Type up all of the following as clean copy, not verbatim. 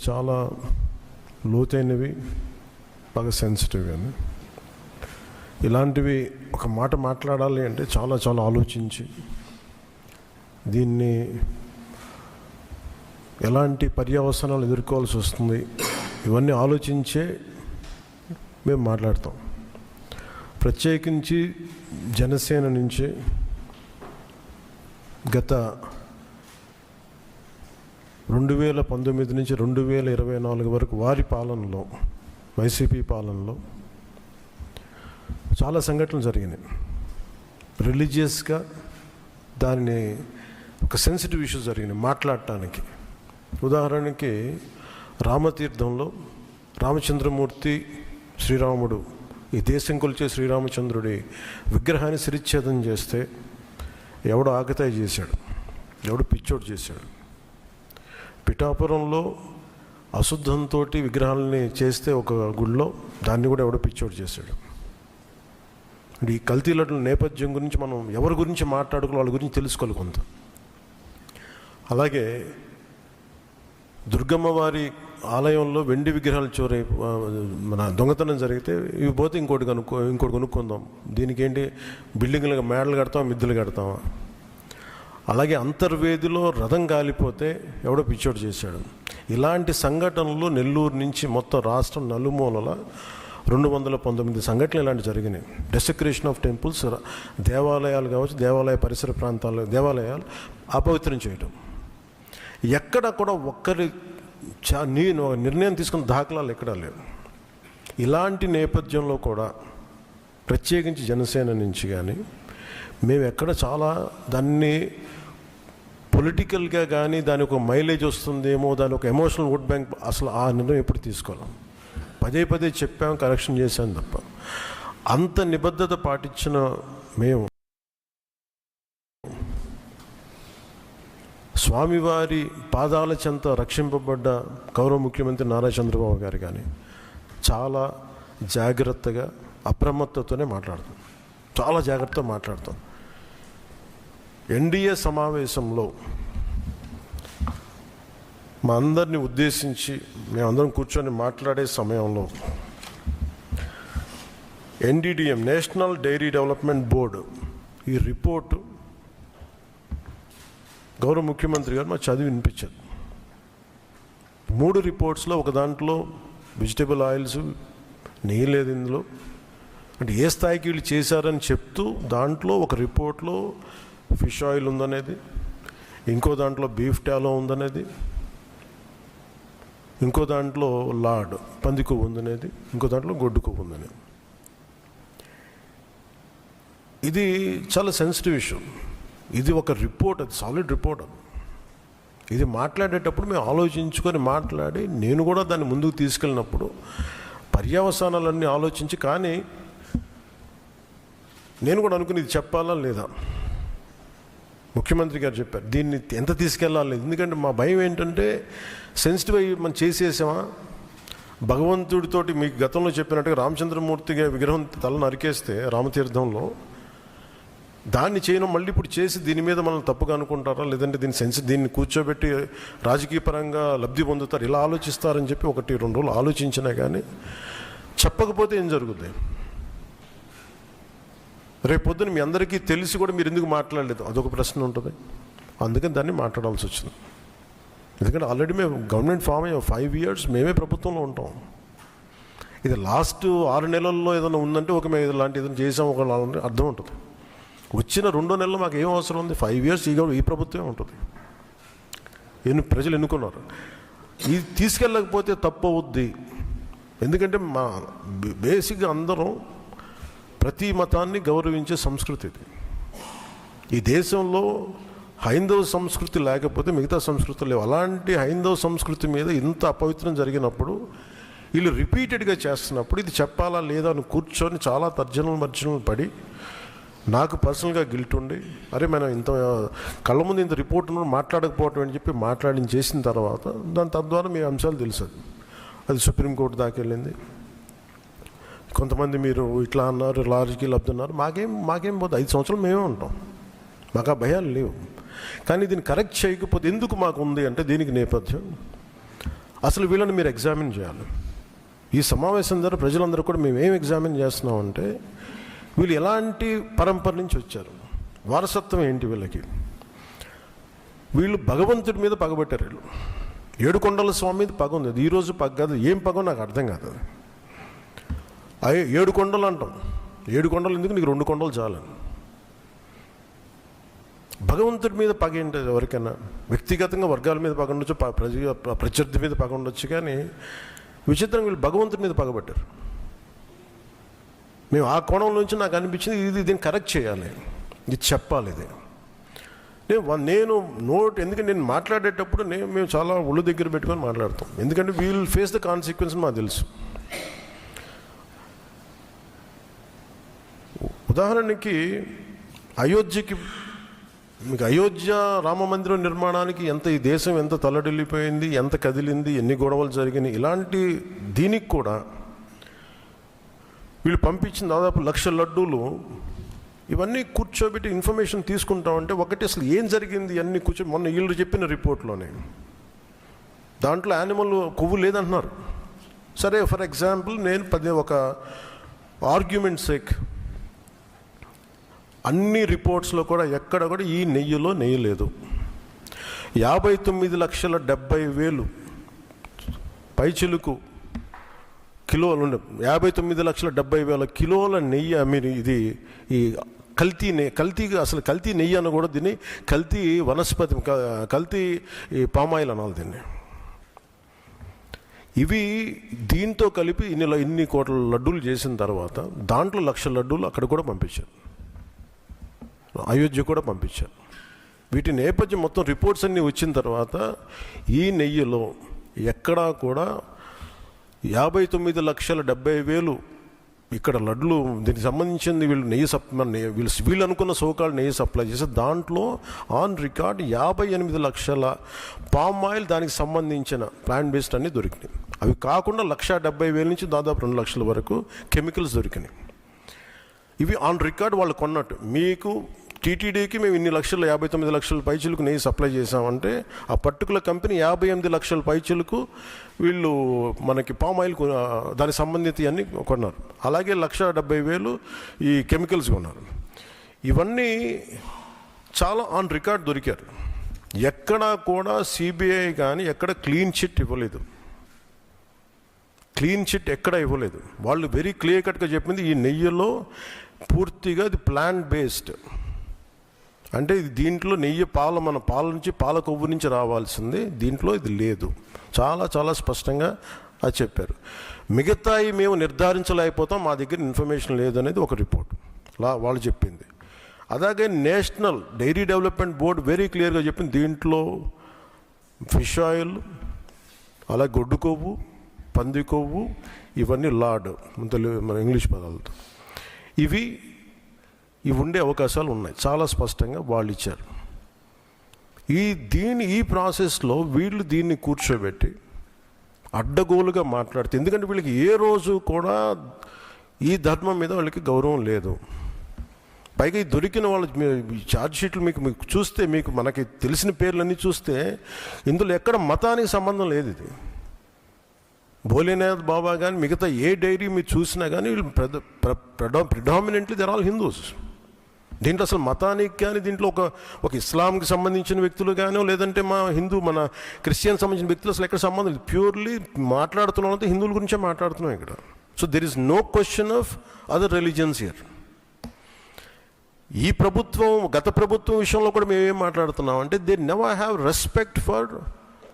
చాలా లోతైనవి, బాగా సెన్సిటివ్ అని. ఇలాంటివి ఒక మాట మాట్లాడాలి అంటే చాలా చాలా ఆలోచించి దీన్ని ఎలాంటి పర్యవసనాలు ఎదుర్కోవాల్సి వస్తుంది ఇవన్నీ ఆలోచించే మేము మాట్లాడతాం. ప్రత్యేకించి జనసేన నుంచి గత 2019 నుంచి 2024 వరకు వారి పాలనలో, వైసీపీ పాలనలో చాలా సంఘటనలు జరిగినాయి. రిలీజియస్గా దాన్ని ఒక సెన్సిటివ్ ఇష్యూస్ జరిగినాయి మాట్లాడటానికి. ఉదాహరణకి రామతీర్థంలో రామచంద్రమూర్తి శ్రీరాముడు, ఈ దేశం కొలిచే శ్రీరామచంద్రుడి విగ్రహాన్ని శిరిచ్ఛేదం చేస్తే ఎవడో ఆకతాయి చేశాడు, ఎవడో పిచ్చోడు చేశాడు. పిఠాపురంలో అశుద్ధంతో విగ్రహాలని చేస్తే ఒక గుడిలో దాన్ని కూడా ఎవడో పిచ్చోడు చేశాడు. ఈ కల్తీలట్ల నేపథ్యం గురించి మనం ఎవరి గురించి మాట్లాడుకోవాలి, వాళ్ళ గురించి తెలుసుకోవాలి కొంత. అలాగే దుర్గమ్మ వారి ఆలయంలో వెండి విగ్రహాలు మన దొంగతనం జరిగితే ఇవి పోతే ఇంకోటి కొనుక్కుందాం, దీనికి ఏంటి బిల్డింగ్లు మేడలు కడతామా, మిద్దెలు కడతామా. అలాగే అంతర్వేదిలో రథం కాలిపోతే ఎవడో పిచ్చోడు చేశాడు. ఇలాంటి సంఘటనలు నెల్లూరు నుంచి మొత్తం రాష్ట్రం నలుమూలల 219 సంఘటనలు ఇలాంటి జరిగినాయి. డెసిక్రేషన్ ఆఫ్ టెంపుల్స్, దేవాలయాలు కావచ్చు, దేవాలయ పరిసర ప్రాంతాలు, దేవాలయాలు అపవిత్రం చేయడం. ఎక్కడ కూడా ఒక్కరి నిర్ణయం తీసుకున్న దాఖలాలు ఎక్కడా లేవు. ఇలాంటి నేపథ్యంలో కూడా ప్రత్యేకించి జనసేన నుంచి కానీ మేము ఎక్కడ చాలా దాన్ని పొలిటికల్గా కానీ దానికి ఒక మైలేజ్ వస్తుందేమో, దాని ఒక ఎమోషనల్ ఓట్ బ్యాంక్, అసలు ఆ నిర్ణయం ఎప్పుడు తీసుకోలేం. పదే చెప్పాం, కరెక్షన్ చేశాం తప్ప అంత నిబద్ధత పాటించిన మేము స్వామివారి పాదాల చెంత రక్షింపబడ్డ గౌరవ ముఖ్యమంత్రి నారా చంద్రబాబు గారు కానీ చాలా జాగ్రత్తగా అప్రమత్తతోనే మాట్లాడతాం, చాలా జాగ్రత్తగా మాట్లాడతాం. ఎన్డీఏ సమావేశంలో మా అందరినీ ఉద్దేశించి మేమందరం కూర్చొని మాట్లాడే సమయంలో NDDM, national dairy development board, ఈ రిపోర్టు గౌరవ ముఖ్యమంత్రి గారు మాకు చదివి వినిపించారు. 3 రిపోర్ట్స్లో ఒక దాంట్లో వెజిటబుల్ ఆయిల్స్, నెయ్యి లేదు ఇందులో, అంటే ఏ స్థాయికి వీళ్ళు చేశారని చెప్తూ దాంట్లో ఒక రిపోర్ట్లో ఫిష్ ఆయిల్ ఉందనేది, ఇంకో దాంట్లో బీఫ్ టాలో ఉందనేది, ఇంకో దాంట్లో లాడ్ పంది కొవ్వు ఉందనేది, ఇంకో దాంట్లో గొడ్డు కొవ్వు ఉందనేది. ఇది చాలా సెన్సిటివ్ ఇష్యూ. ఇది ఒక రిపోర్ట్, అది సాలిడ్ రిపోర్ట్. అది ఇది మాట్లాడేటప్పుడు మేము ఆలోచించుకొని మాట్లాడి, నేను కూడా దాన్ని ముందుకు తీసుకెళ్ళినప్పుడు పర్యవసానాలన్నీ ఆలోచించి, కానీ నేను కూడా అనుకుని ఇది చెప్పాలా లేదా. ముఖ్యమంత్రి గారు చెప్పారు దీన్ని ఎంత తీసుకెళ్ళాలి, ఎందుకంటే మా భయం ఏంటంటే సెన్సిటివ్ అయ్యి మనం చేసేసామా. భగవంతుడితోటి మీకు గతంలో చెప్పినట్టుగా రామచంద్రమూర్తిగా విగ్రహం తల నరికేస్తే రామతీర్థంలో, దాన్ని చేయడం మళ్ళీ ఇప్పుడు చేసి దీని మీద మనం తప్పుగా అనుకుంటారా, లేదంటే దీన్ని కూర్చోబెట్టి రాజకీయ పరంగా లబ్ధి పొందుతారు, ఇలా ఆలోచిస్తారని చెప్పి 1-2 రోజులు ఆలోచించినా కానీ చెప్పకపోతే ఏం జరుగుతుంది. రేపు పొద్దున మీ అందరికీ తెలిసి కూడా మీరు ఎందుకు మాట్లాడలేదు, అదొక ప్రశ్న ఉంటుంది. అందుకని దాన్ని మాట్లాడాల్సి వచ్చింది. ఎందుకంటే ఆల్రెడీ మేము గవర్నమెంట్ ఫామ్ అయ్యాం, 5 years మేమే ప్రభుత్వంలో ఉంటాం. ఇది లాస్ట్ 6 నెలల్లో ఏదైనా ఉందంటే ఒక మేము ఇలాంటి ఏదైనా చేసాం ఒక అర్థం ఉంటుంది. వచ్చిన 2 నెలలు మాకు ఏం అవసరం ఉంది, 5 years ఈ ప్రభుత్వమే ఉంటుంది. ప్రజలు ఎన్నుకున్నారు. ఇది తీసుకెళ్ళకపోతే తప్పు అవుద్ది. ఎందుకంటే మా బేసిక్గా అందరం ప్రతి మతాన్ని గౌరవించే సంస్కృతి ఇది. ఈ దేశంలో హైందవ సంస్కృతి లేకపోతే మిగతా సంస్కృతులు లేవు. అలాంటి హైందవ సంస్కృతి మీద ఇంత అపవిత్రం జరిగినప్పుడు, వీళ్ళు రిపీటెడ్గా చేస్తున్నప్పుడు ఇది చెప్పాలా లేదా అని కూర్చొని చాలా తర్జనలు పడి, నాకు పర్సనల్గా గిల్ట్ ఉండి, అరే మనం ఇంత కళ్ళ ముందు ఇంత రిపోర్ట్ మాట్లాడకపోవటం అని చెప్పి చేసిన తర్వాత దాని తద్వారా మీ అంశాలు తెలుసు. అది సుప్రీంకోర్టు దాకా వెళ్ళింది. కొంతమంది మీరు ఇట్లా అన్నారు, లార్జ్కి లబ్ధన్నారు, మాకేం పోతే 5 సంవత్సరాలు మేమే ఉంటాం, మాకు ఆ భయాలు లేవు. కానీ దీన్ని కరెక్ట్ చేయకపోతే ఎందుకు మాకు ఉంది అంటే దీనికి నేపథ్యం అసలు వీళ్ళని మీరు ఎగ్జామిన్ చేయాలి. ఈ సమావేశం ద్వారా ప్రజలందరూ కూడా మేము ఏం ఎగ్జామిన్ చేస్తున్నామంటే వీళ్ళు ఎలాంటి పరంపర నుంచి వచ్చారు, వారసత్వం ఏంటి వీళ్ళకి. వీళ్ళు భగవంతుడి మీద పగబట్టారు. వీళ్ళు ఏడుకొండల స్వామి మీద పగ ఉంది. అది ఈరోజు పగ కాదు, ఏం పగో నాకు అర్థం కాదు. అది 7 కొండలు అంటాం. 7 కొండలు ఎందుకు, నీకు 2 కొండలు చాలు. భగవంతుడి మీద పగ ఏంటి? ఎవరికైనా వ్యక్తిగతంగా వర్గాల మీద పగ ఉండొచ్చు, ప్రత్యర్థి మీద పగ ఉండొచ్చు, కానీ విచిత్రంగా వీళ్ళు భగవంతుడి మీద పగబట్టారు. మేము ఆ కోణం నుంచి నాకు అనిపించింది దీన్ని కరెక్ట్ చేయాలి, ఇది చెప్పాలి. ఇది నేను ఎందుకంటే నేను మాట్లాడేటప్పుడు మేము చాలా ఒళ్ళు దగ్గర పెట్టుకొని మాట్లాడతాం. ఎందుకంటే వీల్ ఫేస్ ద కాన్సిక్వెన్స్ మాకు తెలుసు. ఉదాహరణకి మీకు అయోధ్య రామ మందిరం నిర్మాణానికి ఈ దేశం ఎంత తల్లడిల్లిపోయింది, ఎంత కదిలింది, ఎన్ని గొడవలు జరిగినాయి, ఇలాంటి దీనికి కూడా వీళ్ళు పంపించిన దాదాపు 1,00,000 లడ్డూలు. ఇవన్నీ కూర్చోబెట్టి ఇన్ఫర్మేషన్ తీసుకుంటామంటే ఒకటి అసలు ఏం జరిగింది అన్నీ మొన్న వీళ్ళు చెప్పిన రిపోర్ట్లోనే దాంట్లో యానిమల్ కొవ్వు లేదంటున్నారు. సరే, ఫర్ ఎగ్జాంపుల్ నేను ఒక ఆర్గ్యుమెంట్ సేక్ అన్ని రిపోర్ట్స్లో కూడా ఎక్కడ కూడా ఈ నెయ్యిలో నెయ్యి లేదు. 59,70,000 పైచిలుకు కిలోలు 59,70,000 కిలోల నెయ్యి మీరు ఇది ఈ కల్తీ నెయ్యి అని కూడా దీన్ని కల్తీ వనస్పతి, కల్తీ పామాయిల్ అనాలి దీన్ని. ఇవి దీంతో కలిపి ఇన్ని కోట్ల లడ్డూలు చేసిన తర్వాత దాంట్లో 1,00,000 లడ్డూలు అక్కడ కూడా పంపించారు, అయోధ్య కూడా పంపించారు. వీటి నేపథ్యం మొత్తం రిపోర్ట్స్ అన్నీ వచ్చిన తర్వాత ఈ నెయ్యిలో ఎక్కడా కూడా 59,70,000 ఇక్కడ లడ్లు దీనికి సంబంధించింది వీళ్ళు అనుకున్న సోకాల్ నెయ్యి సప్లై చేసి దాంట్లో ఆన్ రికార్డ్ 58 లక్షల పామ్ ఆయిల్ దానికి సంబంధించిన ప్లాంట్ బేస్డ్ అన్నీ దొరికినాయి. అవి కాకుండా 1,70,000 నుంచి దాదాపు 2 లక్షల వరకు కెమికల్స్ దొరికినాయి. ఇవి ఆన్ రికార్డ్ వాళ్ళు కొన్నట్టు. మీకు టీటీడీకి మేము ఇన్ని లక్షలు 59 లక్షల పైచీలకు నెయ్యి సప్లై చేసామంటే ఆ పర్టికులర్ కంపెనీ 58 లక్షల పైచీలకు వీళ్ళు మనకి పామ్ ఆయిల్ దానికి సంబంధిత అన్నీ కొన్నారు. అలాగే 1,70,000 ఈ కెమికల్స్ కొన్నారు. ఇవన్నీ చాలా ఆన్ రికార్డ్ దొరికారు. ఎక్కడా కూడా సిబిఐ కానీ ఎక్కడ క్లీన్ చిట్ ఇవ్వలేదు. క్లీన్ చిట్ ఎక్కడ ఇవ్వలేదు. వాళ్ళు వెరీ క్లియర్ కట్గా చెప్పింది ఈ నెయ్యిలో పూర్తిగా ఇది ప్లాంట్ బేస్డ్, అంటే ఇది దీంట్లో నెయ్యి మన పాల నుంచి పాల కొవ్వు నుంచి రావాల్సింది, దీంట్లో ఇది లేదు. చాలా చాలా స్పష్టంగా అది చెప్పారు. మిగతాయి మేము నిర్ధారించలేకపోతాం, మా దగ్గర ఇన్ఫర్మేషన్ లేదు అనేది ఒక రిపోర్ట్ వాళ్ళు చెప్పింది. అలాగే national dairy development board very క్లియర్గా చెప్పింది దీంట్లో ఫిష్ ఆయిల్, అలాగే గొడ్డు కొవ్వు, పంది కొవ్వు, ఇవన్నీ లార్డ్ మన ఇంగ్లీష్ పదాలతో ఇవి ఉండే అవకాశాలు ఉన్నాయి. చాలా స్పష్టంగా వాళ్ళు ఇచ్చారు. ఈ ప్రాసెస్లో వీళ్ళు దీన్ని కూర్చోబెట్టి అడ్డగోలుగా మాట్లాడితే, ఎందుకంటే వీళ్ళకి ఏ రోజు కూడా ఈ ధర్మం మీద వాళ్ళకి గౌరవం లేదు. పైగా ఈ దొరికిన వాళ్ళు ఛార్జ్ షీట్లు మీకు చూస్తే మనకి తెలిసిన పేర్లన్నీ చూస్తే ఇందులో ఎక్కడ మతానికి సంబంధం లేదు. ఇది భోలేనాథ్ బాబా కానీ మిగతా ఏ డైరీ మీరు చూసినా కానీ వీళ్ళు ప్రిడామినెంట్లీ దర్ ఆల్ హిందూస్. దీంట్లో అసలు మతానికి కానీ దీంట్లో ఒక ఇస్లాంకి సంబంధించిన వ్యక్తులు కానీ లేదంటే మన క్రిస్టియన్ సంబంధించిన వ్యక్తులు అసలు ఎక్కడ సంబంధం లేదు. ప్యూర్లీ మాట్లాడుతున్నాం హిందువుల గురించే మాట్లాడుతున్నాం ఇక్కడ. So there is no question of other religions here. ఈ ప్రభుత్వం గత ప్రభుత్వం విషయంలో కూడా మేమేం మాట్లాడుతున్నాం అంటే they never have respect for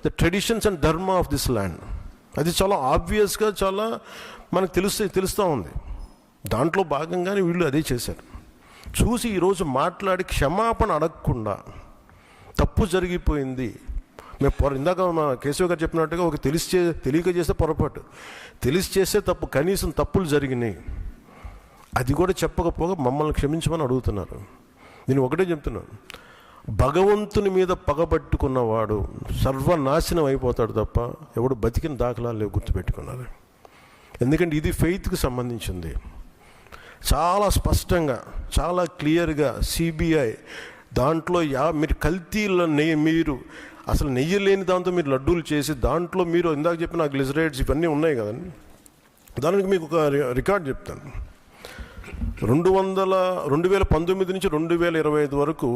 the traditions and dharma of this land. అది చాలా ఆబ్వియస్గా చాలా మనకు తెలుస్తూ ఉంది. దాంట్లో భాగంగానే వీళ్ళు అదే చేశారు. చూసి ఈరోజు మాట్లాడి క్షమాపణ అడగకుండా తప్పు జరిగిపోయింది. ఇందాక మా కేశవ్ గారు చెప్పినట్టుగా ఒక తెలియక చేస్తే పొరపాటు, తెలిసి చేస్తే తప్పు, కనీసం తప్పులు జరిగినాయి అది కూడా చెప్పకపోగా మమ్మల్ని క్షమించమని అడుగుతున్నారు. నేను ఒకటే చెప్తున్నాను, భగవంతుని మీద పగబట్టుకున్నవాడు సర్వనాశనం అయిపోతాడు తప్ప ఎవడు బతికిన దాఖలాలు లేవు, గుర్తుపెట్టుకున్నారు. ఎందుకంటే ఇది ఫెయిత్కి సంబంధించింది. చాలా స్పష్టంగా చాలా క్లియర్గా సిబిఐ దాంట్లో మీరు కల్తీల మీరు అసలు నెయ్యి లేని దాంతో మీరు లడ్డూలు చేసి దాంట్లో మీరు ఇందాక చెప్పిన గ్లిజరైడ్స్ ఇవన్నీ ఉన్నాయి కదండి. దానికి మీకు ఒక రికార్డ్ చెప్తాను. 2019 నుంచి 2025 వరకు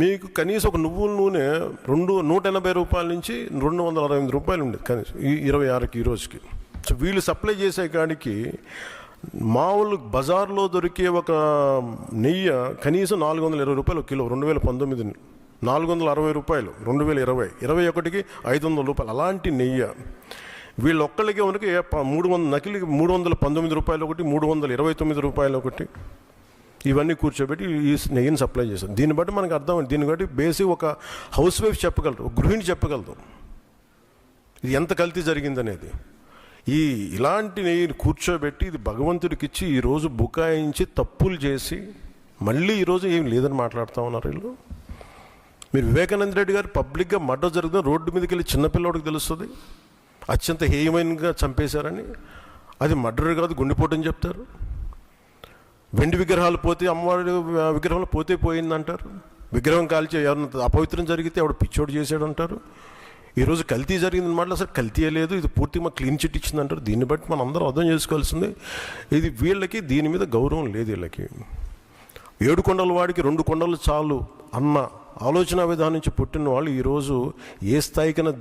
మీకు కనీసం ఒక నువ్వుల నూనె 180 రూపాయల నుంచి 268 రూపాయలు ఉండేది కనీసం ఈ 26కి ఈ రోజుకి. సో వీళ్ళు సప్లై చేసే కాడికి మామూలు బజార్లో దొరికే ఒక నెయ్యి కనీసం 420 రూపాయలు కిలో. 2019 460 రూపాయలు, 2020 21కి 500 రూపాయలు. అలాంటి నెయ్యి వీళ్ళు ఒక్కళ్ళకే మనకి 319 రూపాయలు ఒకటి, 329 రూపాయలు ఒకటి, ఇవన్నీ కూర్చోబెట్టి ఈ నెయ్యిని సప్లై చేశారు. దీన్ని బట్టి మనకు అర్థమైంది. దీన్ని బట్టి బేసిక్ ఒక హౌస్ వైఫ్ చెప్పగలరు, ఒక గృహిణి చెప్పగలదు ఇది ఎంత కల్తీ జరిగిందనేది. ఇలాంటి నెయ్యిని కూర్చోబెట్టి ఇది భగవంతుడికి ఇచ్చి ఈరోజు బుకాయించి తప్పులు చేసి మళ్ళీ ఈరోజు ఏం లేదని మాట్లాడుతూ ఉన్నారు వీళ్ళు. మీరు వివేకానంద రెడ్డి గారు పబ్లిక్గా మర్డర్ జరుగుతుంది, రోడ్డు మీదకి వెళ్ళి చిన్నపిల్లడికి తెలుస్తుంది అత్యంత హేయమైనగా చంపేశారని. అది మర్డర్ కాదు, గుండెపోటని చెప్తారు. వెండి విగ్రహాలు పోతే, అమ్మవారి విగ్రహాలు పోతే పోయిందంటారు. విగ్రహం కాల్చి ఎవరిన అపవిత్రం జరిగితే ఎవడు పిచ్చోడు చేశాడు అంటారు. ఈరోజు కల్తీ జరిగింది అనమాట. అసలు కల్తీ లేదు, ఇది పూర్తిగా మాకు క్లీన్ చిట్ ఇచ్చిందంటారు. దీన్ని బట్టి మనం అందరం అర్థం చేసుకోవాల్సింది ఇది వీళ్ళకి దీని మీద గౌరవం లేదు. వీళ్ళకి 7 కొండల వాడికి 2 కొండలు చాలు అన్న ఆలోచన విధానం నుంచి పుట్టిన వాళ్ళు ఈరోజు ఏ స్థాయికైనా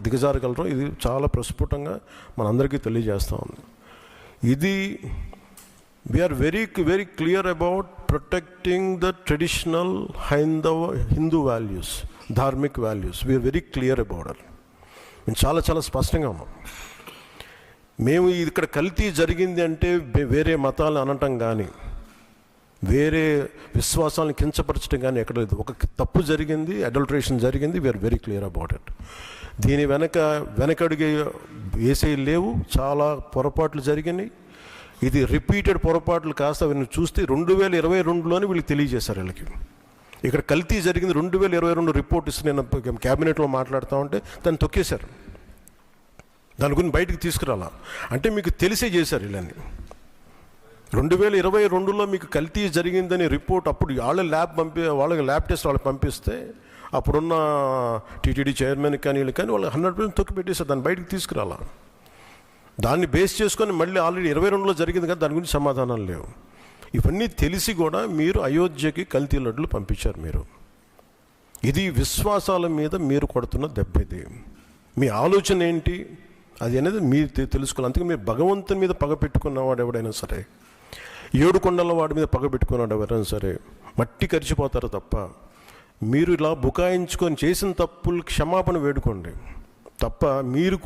దిగజారగలరో ఇది చాలా ప్రస్ఫుటంగా మనందరికీ తెలియజేస్తూ ఉంది. ఇది we are very clear about protecting the traditional Hindu values, dharmic values. We are very clear about it. మేము చాలా స్పష్టంగా ఉన్నాం. మేము ఇక్కడ కల్తీ జరిగింది అంటే వేరే మతాలను అనటం కానీ వేరే విశ్వాసాలను కించపరచడం కానీ ఎక్కడ లేదు. ఒక తప్పు జరిగింది, అడల్టరేషన్ జరిగింది. We are very clear about it. దీని వెనకడుగు వేసే లేవు. చాలా పొరపాట్లు జరిగినాయి. ఇది రిపీటెడ్ పొరపాట్లు కాస్త వీళ్ళని చూస్తే 2022లోనే వీళ్ళకి తెలియజేశారు. వీళ్ళకి ఇక్కడ కల్తీ జరిగింది 2022 రిపోర్ట్ ఇస్తే నేను క్యాబినెట్లో మాట్లాడుతూ ఉంటే దాన్ని తొక్కేశారు. దాని గురించి బయటికి తీసుకురాలా అంటే మీకు తెలిసే చేశారు. వీళ్ళని 2022లో మీకు కల్తీ జరిగిందని రిపోర్ట్ అప్పుడు వాళ్ళకి ల్యాబ్ టెస్ట్ వాళ్ళకి పంపిస్తే అప్పుడున్న టీటీడీ చైర్మన్ కానీ వీళ్ళు కానీ వాళ్ళు 100% తొక్కి పెట్టేశారు. దాన్ని బయటికి తీసుకురాలా. దాన్ని బేస్ చేసుకొని మళ్ళీ ఆల్రెడీ 22లో జరిగింది కదా, దాని గురించి సమాధానాలు లేవు. ఇవన్నీ తెలిసి కూడా మీరు అయోధ్యకి కల్తీ లడ్డులు పంపించారు. మీరు ఇది విశ్వాసాల మీద మీరు కొడుతున్న దెబ్బ. ఇది మీ ఆలోచన ఏంటి అది అనేది మీరు తెలుసుకోవాలి. అందుకే మీరు భగవంతుని మీద పగ పెట్టుకున్నవాడు ఎవడైనా సరే, 7 కొండల వాడి మీద పగ పెట్టుకున్నాడు ఎవరైనా సరే మట్టి కరిచిపోతారు తప్ప మీరు ఇలా బుకాయించుకొని చేసిన తప్పులు క్షమాపణ వేడుకోండి తప్ప మీరు